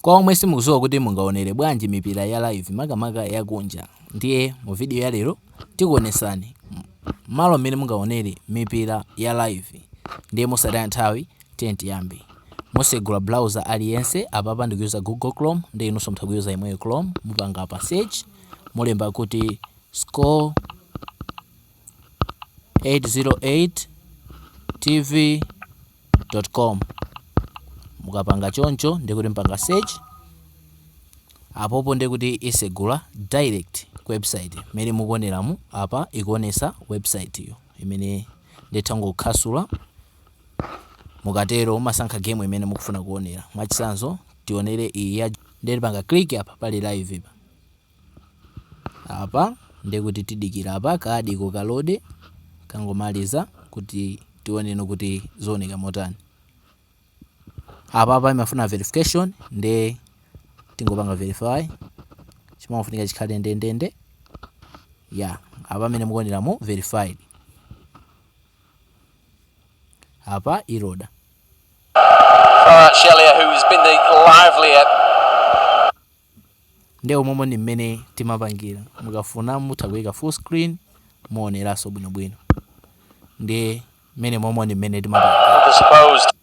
Kwa omwe simukudziwa kuti mungaonere bwanji mipira ya live makamaka yakunja, ndiye mu video ya lero tikuonesani malo mmene mungaonere mipira ya live. Ndiye musataya nthawi tiyambe. Musegula browser aliyense apapa ndikuuza Google Chrome, ndiye inunso mutha kuuza imweyo Chrome, mupanga pa search mulemba kuti score 808tv.com. mukapanga choncho ndikuti mpanga search apopo ndikuti isegula direct website imene mukuoneramu apa ikuonesa website iyo imene ndithango kukhasula. Mukatero masankha game imene mukufuna kuonera. Mwachitsanzo tionere iyi ya ndiri panga click apa pali live apa ndikuti tidikira apa kadi kokalode kangomaliza kuti tioneno kuti zooneka motani. Apa imafuna verification, nde tingopanga verify chimafunika chikhale ndendende ya apa amene mukuoneramo verified. Apa iroda Shelia, who's been the livelier. Nde umomo ni mmene timapangira. Mukafuna mutha kuyika full screen muoneraso bwinobwino. Nde mmene momo ni mmene timapangira.